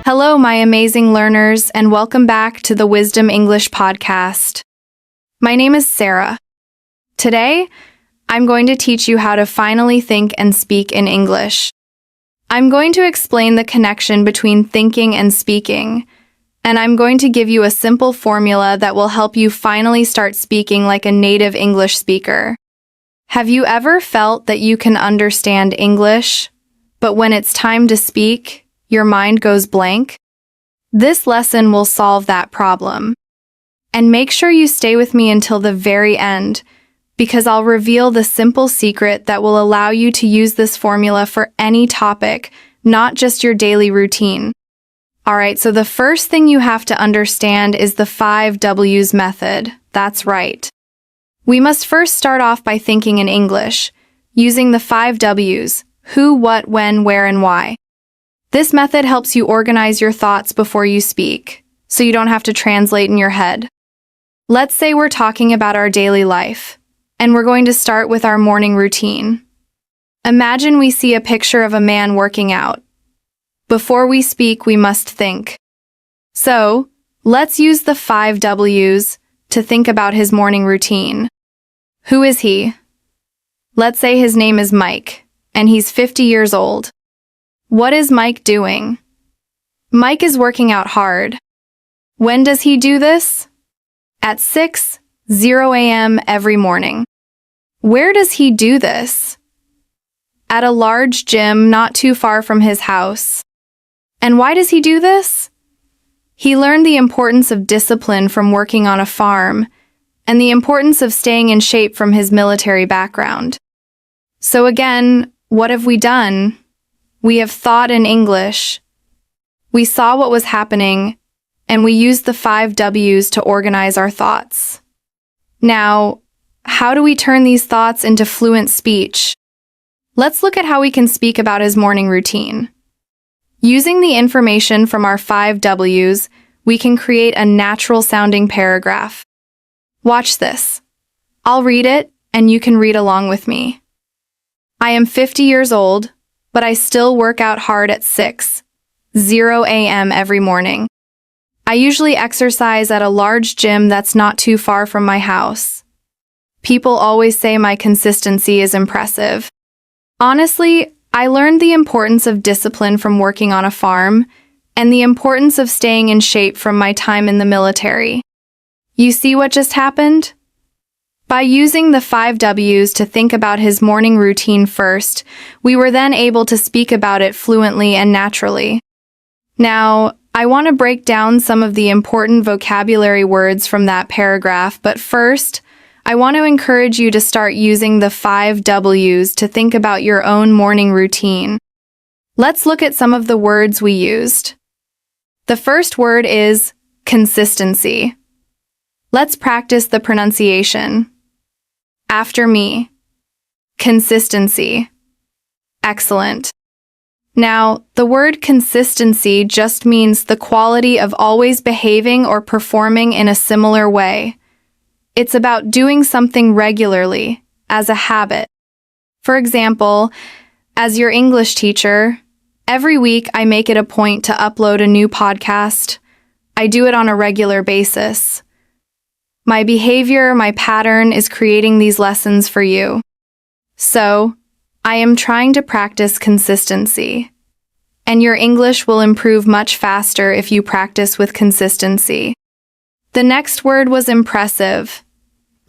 Hello, my amazing learners, and welcome back to the Wisdom English podcast. My name is Sarah. Today, I'm going to teach you how to finally think and speak in English. I'm going to explain the connection between thinking and speaking, and I'm going to give you a simple formula that will help you finally start speaking like a native English speaker. Have you ever felt that you can understand English, but when it's time to speak, your mind goes blank? This lesson will solve that problem. And make sure you stay with me until the very end, because I'll reveal the simple secret that will allow you to use this formula for any topic, not just your daily routine. Alright, so the first thing you have to understand is the 5 W's method. That's right. We must first start off by thinking in English, using the 5 W's: who, what, when, where, and why. This method helps you organize your thoughts before you speak, so you don't have to translate in your head. Let's say we're talking about our daily life, and we're going to start with our morning routine. Imagine we see a picture of a man working out. Before we speak, we must think. So, let's use the 5 W's to think about his morning routine. Who is he? Let's say his name is Mike, and he's 50 years old. What is Mike doing? Mike is working out hard. When does he do this? At 6:00 a.m. every morning. Where does he do this? At a large gym not too far from his house. And why does he do this? He learned the importance of discipline from working on a farm, and the importance of staying in shape from his military background. So again, what have we done? We have thought in English. We saw what was happening, and we used the 5 W's to organize our thoughts. Now, how do we turn these thoughts into fluent speech? Let's look at how we can speak about his morning routine. Using the information from our 5 W's, we can create a natural-sounding paragraph. Watch this. I'll read it, and you can read along with me. I am 50 years old, but I still work out hard at 6:00 a.m. every morning. I usually exercise at a large gym that's not too far from my house. People always say my consistency is impressive. Honestly, I learned the importance of discipline from working on a farm, and the importance of staying in shape from my time in the military. You see what just happened? By using the 5 W's to think about his morning routine first, we were then able to speak about it fluently and naturally. Now, I want to break down some of the important vocabulary words from that paragraph, but first, I want to encourage you to start using the 5 W's to think about your own morning routine. Let's look at some of the words we used. The first word is consistency. Let's practice the pronunciation. After me. Consistency. Excellent. Now, the word consistency just means the quality of always behaving or performing in a similar way. It's about doing something regularly, as a habit. For example, as your English teacher, every week I make it a point to upload a new podcast. I do it on a regular basis. My behavior, my pattern is creating these lessons for you. So, I am trying to practice consistency. And your English will improve much faster if you practice with consistency. The next word was impressive.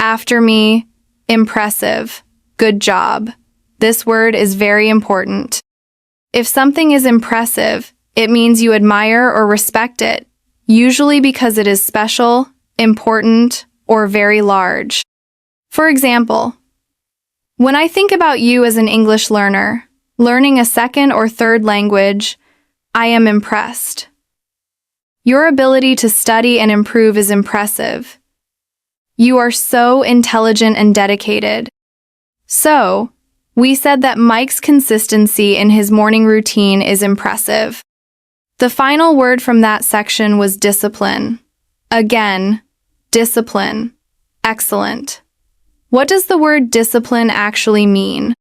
After me, impressive. Good job. This word is very important. If something is impressive, it means you admire or respect it, usually because it is special, important, or very large. For example, when I think about you as an English learner, learning a second or third language, I am impressed. Your ability to study and improve is impressive. You are so intelligent and dedicated. So, we said that Mike's consistency in his morning routine is impressive. The final word from that section was discipline. Again, discipline. Excellent. What does the word discipline actually mean?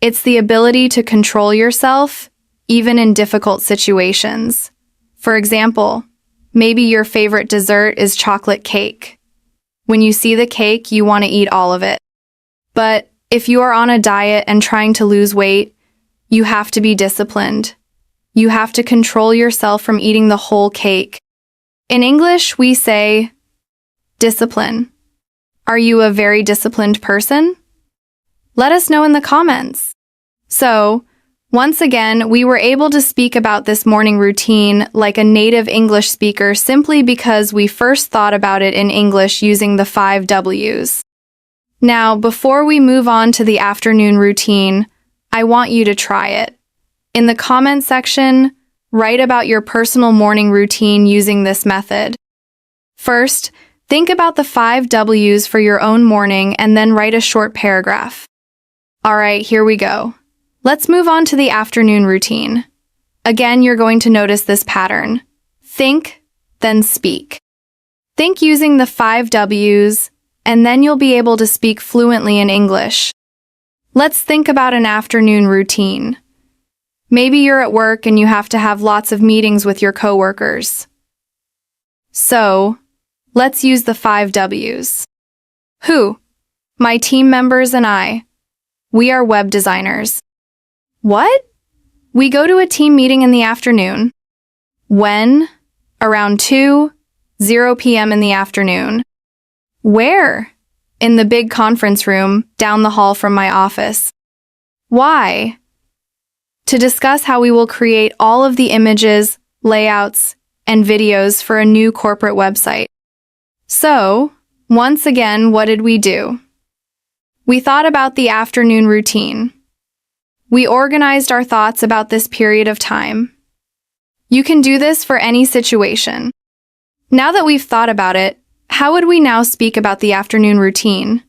It's the ability to control yourself, even in difficult situations. For example, maybe your favorite dessert is chocolate cake. When you see the cake, you want to eat all of it. But if you are on a diet and trying to lose weight, you have to be disciplined. You have to control yourself from eating the whole cake. In English, we say discipline. Are you a very disciplined person? Let us know in the comments. So, once again, we were able to speak about this morning routine like a native English speaker simply because we first thought about it in English using the 5 W's. Now, before we move on to the afternoon routine, I want you to try it. In the comment section, write about your personal morning routine using this method. First, think about the 5 W's for your own morning and then write a short paragraph. Alright, here we go. Let's move on to the afternoon routine. Again, you're going to notice this pattern. Think, then speak. Think using the 5 W's, and then you'll be able to speak fluently in English. Let's think about an afternoon routine. Maybe you're at work and you have to have lots of meetings with your coworkers. So, let's use the 5 W's. Who? My team members and I. We are web designers. What? We go to a team meeting in the afternoon. When? Around 2:00 p.m. in the afternoon. Where? In the big conference room, down the hall from my office. Why? To discuss how we will create all of the images, layouts, and videos for a new corporate website. So, once again, what did we do? We thought about the afternoon routine. We organized our thoughts about this period of time. You can do this for any situation. Now that we've thought about it, how would we now speak about the afternoon routine?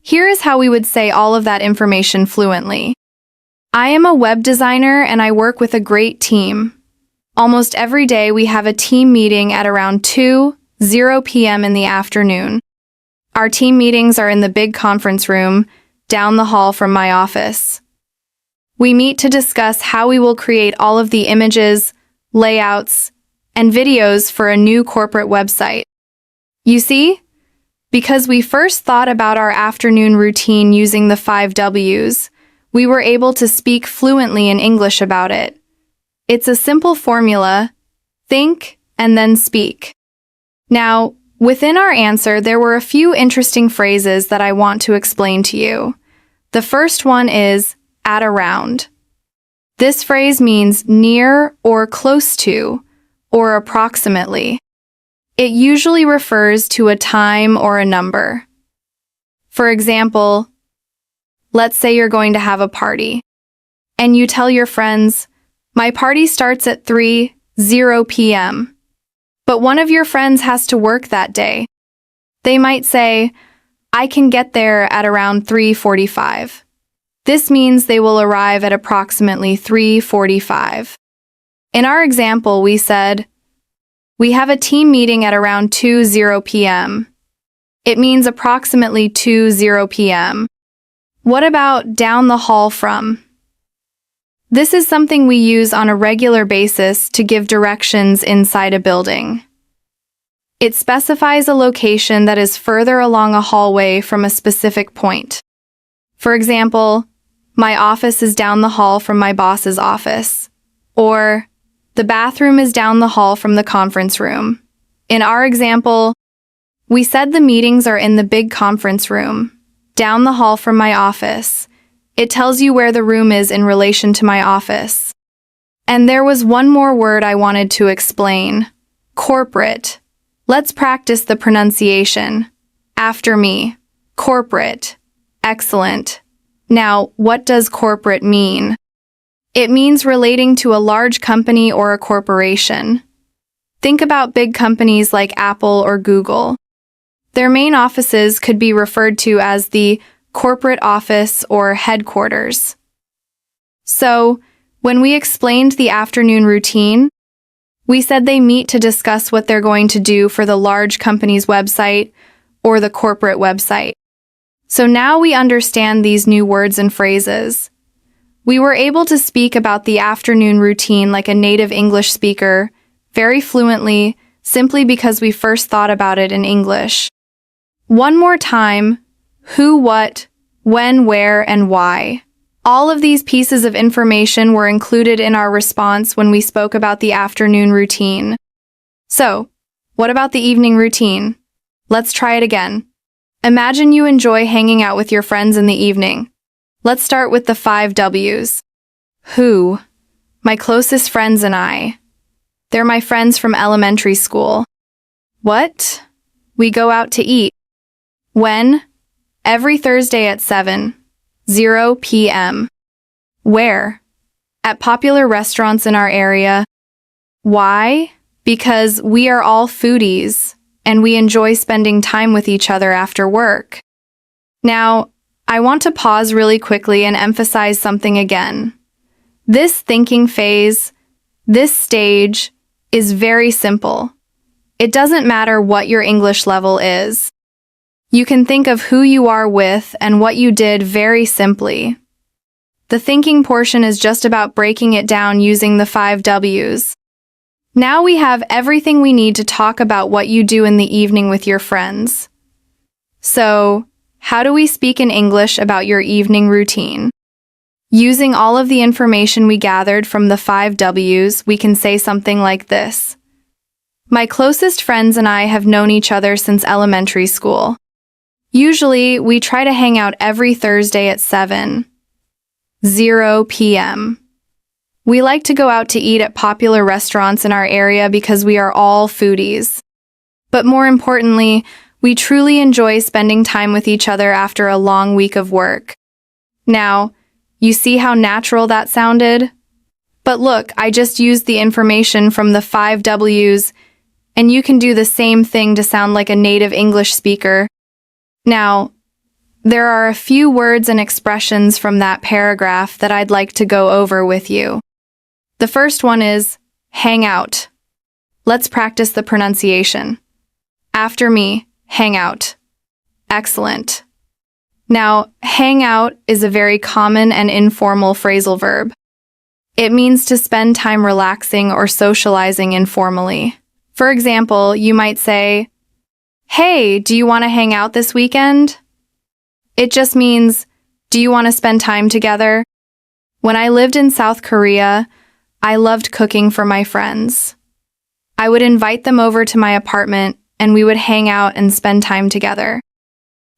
Here is how we would say all of that information fluently. I am a web designer and I work with a great team. Almost every day we have a team meeting at around 2:00 p.m. in the afternoon. Our team meetings are in the big conference room, down the hall from my office. We meet to discuss how we will create all of the images, layouts, and videos for a new corporate website. You see? Because we first thought about our afternoon routine using the 5 W's, we were able to speak fluently in English about it. It's a simple formula: think and then speak. Now, within our answer, there were a few interesting phrases that I want to explain to you. The first one is at around. This phrase means near or close to, or approximately. It usually refers to a time or a number. For example, let's say you're going to have a party, and you tell your friends, my party starts at 3:00 p.m. But one of your friends has to work that day. They might say, I can get there at around 3:45. This means they will arrive at approximately 3:45. In our example, we said, we have a team meeting at around 2:00 p.m. It means approximately 2:00 p.m. What about down the hall from? This is something we use on a regular basis to give directions inside a building. It specifies a location that is further along a hallway from a specific point. For example, my office is down the hall from my boss's office. Or, the bathroom is down the hall from the conference room. In our example, we said the meetings are in the big conference room, down the hall from my office. It tells you where the room is in relation to my office. And there was one more word I wanted to explain. Corporate. Let's practice the pronunciation. After me. Corporate. Excellent. Now, what does corporate mean? It means relating to a large company or a corporation. Think about big companies like Apple or Google. Their main offices could be referred to as the corporate office or headquarters. So, when we explained the afternoon routine, we said they meet to discuss what they're going to do for the large company's website or the corporate website. So now we understand these new words and phrases. We were able to speak about the afternoon routine like a native English speaker very fluently, simply because we first thought about it in English. One more time: who, what, when, where, and why. All of these pieces of information were included in our response when we spoke about the afternoon routine. So, what about the evening routine? Let's try it again. Imagine you enjoy hanging out with your friends in the evening. Let's start with the 5 W's. Who? My closest friends and I. They're my friends from elementary school. What? We go out to eat. When? Every Thursday at 7:00 p.m. Where? At popular restaurants in our area. Why? Because we are all foodies, and we enjoy spending time with each other after work. Now, I want to pause really quickly and emphasize something again. This thinking phase, this stage, is very simple. It doesn't matter what your English level is. You can think of who you are with and what you did very simply. The thinking portion is just about breaking it down using the 5 W's. Now we have everything we need to talk about what you do in the evening with your friends. So, how do we speak in English about your evening routine? Using all of the information we gathered from the 5 W's, we can say something like this. My closest friends and I have known each other since elementary school. Usually, we try to hang out every Thursday at 7:00 p.m. We like to go out to eat at popular restaurants in our area because we are all foodies. But more importantly, we truly enjoy spending time with each other after a long week of work. Now, you see how natural that sounded? But look, I just used the information from the 5 W's, and you can do the same thing to sound like a native English speaker. Now, there are a few words and expressions from that paragraph that I'd like to go over with you. The first one is hang out. Let's practice the pronunciation. After me, hang out. Excellent. Now, hang out is a very common and informal phrasal verb. It means to spend time relaxing or socializing informally. For example, you might say, "Hey, do you want to hang out this weekend?" It just means, do you want to spend time together? When I lived in South Korea, I loved cooking for my friends. I would invite them over to my apartment and we would hang out and spend time together.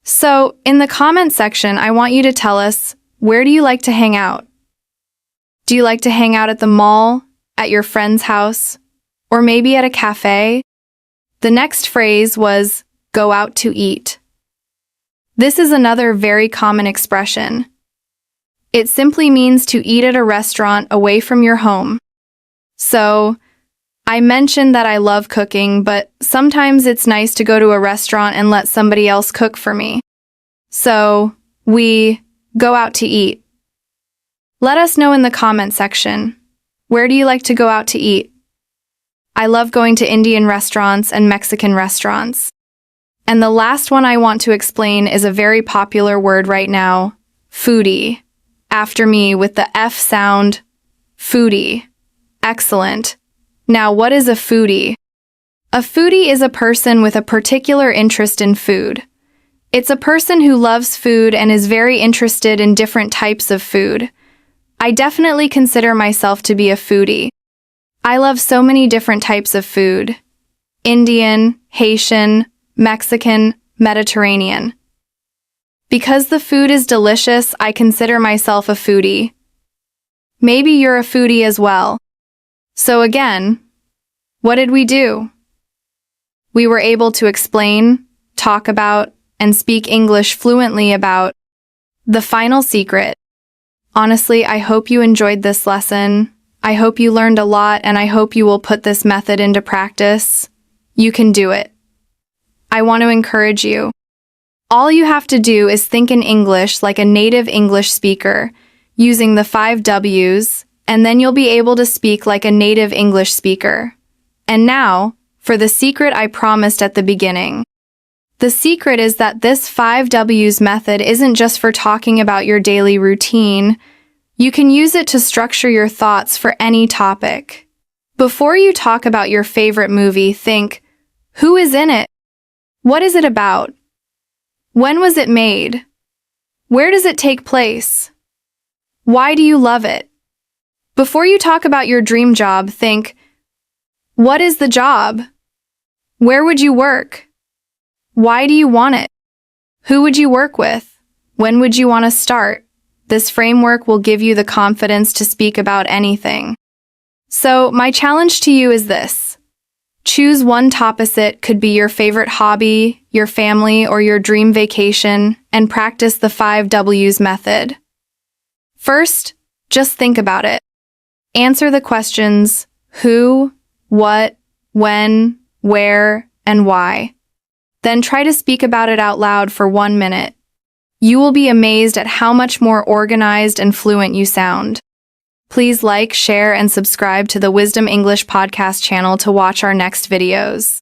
So, in the comment section, I want you to tell us, where do you like to hang out? Do you like to hang out at the mall, at your friend's house, or maybe at a cafe? The next phrase was go out to eat. This is another very common expression. It simply means to eat at a restaurant away from your home. So, I mentioned that I love cooking, but sometimes it's nice to go to a restaurant and let somebody else cook for me. So, we go out to eat. Let us know in the comment section. Where do you like to go out to eat? I love going to Indian restaurants and Mexican restaurants. And the last one I want to explain is a very popular word right now, foodie. After me with the F sound, foodie. Excellent. Now, what is a foodie? A foodie is a person with a particular interest in food. It's a person who loves food and is very interested in different types of food. I definitely consider myself to be a foodie. I love so many different types of food. Indian, Haitian, Mexican, Mediterranean. Because the food is delicious, I consider myself a foodie. Maybe you're a foodie as well. So again, what did we do? We were able to explain, talk about, and speak English fluently about the final secret. Honestly, I hope you enjoyed this lesson. I hope you learned a lot, and I hope you will put this method into practice. You can do it. I want to encourage you. All you have to do is think in English like a native English speaker, using the 5 W's, and then you'll be able to speak like a native English speaker. And now, for the secret I promised at the beginning. The secret is that this 5 W's method isn't just for talking about your daily routine. You can use it to structure your thoughts for any topic. Before you talk about your favorite movie, think, who is in it? What is it about? When was it made? Where does it take place? Why do you love it? Before you talk about your dream job, think, what is the job? Where would you work? Why do you want it? Who would you work with? When would you want to start? This framework will give you the confidence to speak about anything. So, my challenge to you is this. Choose one topic. Could be your favorite hobby, your family, or your dream vacation, and practice the 5 W's method. First, just think about it. Answer the questions who, what, when, where, and why. Then try to speak about it out loud for 1 minute. You will be amazed at how much more organized and fluent you sound. Please like, share, and subscribe to the Wisdom English podcast channel to watch our next videos.